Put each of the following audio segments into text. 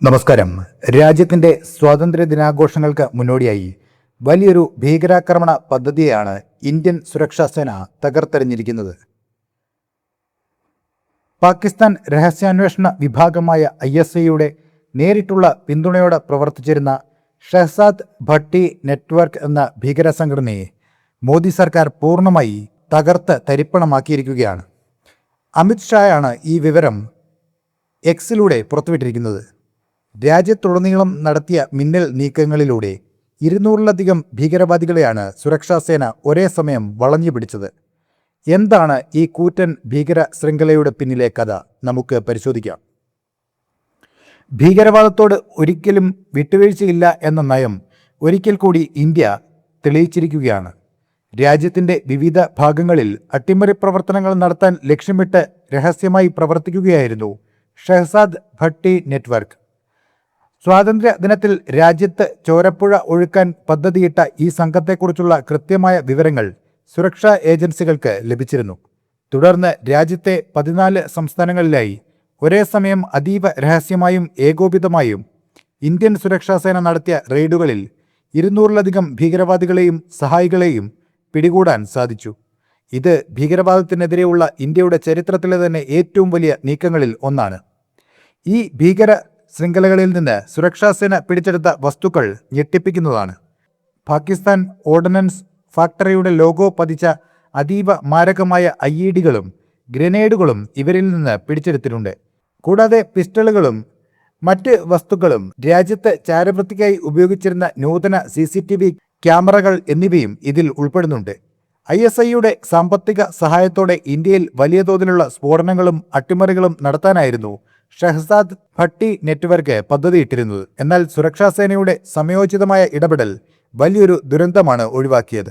നമസ്കാരം. രാജ്യത്തിന്റെ സ്വാതന്ത്ര്യ ദിനാഘോഷങ്ങൾക്ക് മുന്നോടിയായി വലിയൊരു ഭീകരാക്രമണ പദ്ധതിയാണ് ഇന്ത്യൻ സുരക്ഷാ സേന തകർത്തെറിഞ്ഞിരിക്കുന്നത്. പാകിസ്ഥാൻ രഹസ്യാന്വേഷണ വിഭാഗമായ ISIയുടെ നേരിട്ടുള്ള പിന്തുണയോടെ പ്രവർത്തിച്ചിരുന്ന ഷഹസാദ് ഭട്ടി നെറ്റ്വർക്ക് എന്ന ഭീകര സംഘടനയെ മോദി സർക്കാർ പൂർണ്ണമായി തകർത്ത് തരിപ്പണമാക്കിയിരിക്കുകയാണ്. അമിത് ഷായാണ് ഈ വിവരം എക്സിലൂടെ പുറത്തുവിട്ടിരിക്കുന്നത്. രാജ്യത്തുടനീളം നടത്തിയ മിന്നൽ നീക്കങ്ങളിലൂടെ 200-ലധികം ഭീകരവാദികളെയാണ് സുരക്ഷാ സേന ഒരേ സമയം വളഞ്ഞു പിടിച്ചത്. എന്താണ് ഈ കൂറ്റൻ ഭീകര ശൃംഖലയുടെ പിന്നിലെ കഥ? നമുക്ക് പരിശോധിക്കാം. ഭീകരവാദത്തോട് ഒരിക്കലും വിട്ടുവീഴ്ചയില്ല എന്ന നയം ഒരിക്കൽ കൂടി ഇന്ത്യ തെളിയിച്ചിരിക്കുകയാണ്. രാജ്യത്തിൻ്റെ വിവിധ ഭാഗങ്ങളിൽ അട്ടിമറി പ്രവർത്തനങ്ങൾ നടത്താൻ ലക്ഷ്യമിട്ട് രഹസ്യമായി പ്രവർത്തിക്കുകയായിരുന്നു ഷഹസാദ് ഭട്ടി നെറ്റ്വർക്ക്. സ്വാതന്ത്ര്യ ദിനത്തിൽ രാജ്യത്ത് ചോരപ്പുഴ ഒഴുക്കാൻ പദ്ധതിയിട്ട ഈ സംഘത്തെക്കുറിച്ചുള്ള കൃത്യമായ വിവരങ്ങൾ സുരക്ഷാ ഏജൻസികൾക്ക് ലഭിച്ചിരുന്നു. തുടർന്ന് രാജ്യത്തെ 14 സംസ്ഥാനങ്ങളിലായി ഒരേ സമയം അതീവ രഹസ്യമായും ഏകോപിതമായും ഇന്ത്യൻ സുരക്ഷാ സേന നടത്തിയ റെയ്ഡുകളിൽ 200-ലധികം ഭീകരവാദികളെയും സഹായികളെയും പിടികൂടാൻ സാധിച്ചു. ഇത് ഭീകരവാദത്തിനെതിരെയുള്ള ഇന്ത്യയുടെ ചരിത്രത്തിലെ തന്നെ ഏറ്റവും വലിയ നീക്കങ്ങളിൽ ഒന്നാണ്. ഈ ഭീകര ശൃംഖലകളിൽ നിന്ന് സുരക്ഷാ സേന പിടിച്ചെടുത്ത വസ്തുക്കൾ ഞെട്ടിപ്പിക്കുന്നതാണ്. പാകിസ്ഥാൻ ഓർഡിനൻസ് ഫാക്ടറിയുടെ ലോഗോ പതിച്ച അതീവ മാരകമായ IEDകളും ഗ്രനേഡുകളും ഇവരിൽ നിന്ന് പിടിച്ചെടുത്തിട്ടുണ്ട്. കൂടാതെ പിസ്റ്റളുകളും മറ്റ് വസ്തുക്കളും രാജ്യത്ത് ചാരവൃത്തിക്കായി ഉപയോഗിച്ചിരുന്ന നൂതന CCTV ക്യാമറകൾ എന്നിവയും ഇതിൽ ഉൾപ്പെടുന്നുണ്ട്. ISIയുടെ സാമ്പത്തിക സഹായത്തോടെ ഇന്ത്യയിൽ വലിയ തോതിലുള്ള സ്ഫോടനങ്ങളും അട്ടിമറികളും നടത്താനായിരുന്നു ഷഹസാദ് ഭട്ടി നെറ്റ്വർക്ക് പദ്ധതിയിട്ടിരുന്നത്. എന്നാൽ സുരക്ഷാ സേനയുടെ സമയോചിതമായ ഇടപെടൽ വലിയൊരു ദുരന്തമാണ് ഒഴിവാക്കിയത്.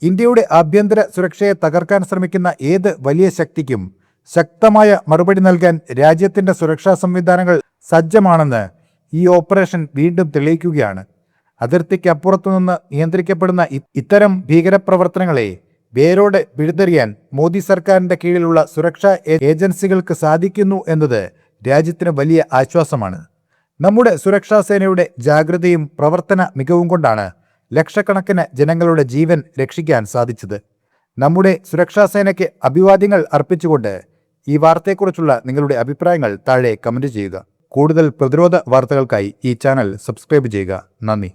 ഇന്ത്യയുടെ ആഭ്യന്തര സുരക്ഷയെ തകർക്കാൻ ശ്രമിക്കുന്ന ഏത് വലിയ ശക്തിക്കും ശക്തമായ മറുപടി നൽകാൻ രാജ്യത്തിന്റെ സുരക്ഷാ സംവിധാനങ്ങൾ സജ്ജമാണെന്ന് ഈ ഓപ്പറേഷൻ വീണ്ടും തെളിയിക്കുകയാണ്. അതിർത്തിക്കപ്പുറത്തുനിന്ന് നിയന്ത്രിക്കപ്പെടുന്ന ഇത്തരം ഭീകരപ്രവർത്തനങ്ങളെ വേരോടെ പിഴുതെറിയാൻ മോദി സർക്കാരിന്റെ കീഴിലുള്ള സുരക്ഷാ ഏജൻസികൾക്ക് സാധിക്കുന്നു എന്നത് രാജ്യത്തിന് വലിയ ആശ്വാസമാണ്. നമ്മുടെ സുരക്ഷാ സേനയുടെ ജാഗ്രതയും പ്രവർത്തന മികവും കൊണ്ടാണ് ലക്ഷക്കണക്കിന് ജനങ്ങളുടെ ജീവൻ രക്ഷിക്കാൻ സാധിച്ചത്. നമ്മുടെ സുരക്ഷാ സേനയ്ക്ക് അഭിവാദ്യങ്ങൾ അർപ്പിച്ചുകൊണ്ട് ഈ വാർത്തയെക്കുറിച്ചുള്ള നിങ്ങളുടെ അഭിപ്രായങ്ങൾ താഴെ കമന്റ് ചെയ്യുക. കൂടുതൽ പ്രതിരോധ വാർത്തകൾക്കായി ഈ ചാനൽ സബ്സ്ക്രൈബ് ചെയ്യുക. നന്ദി.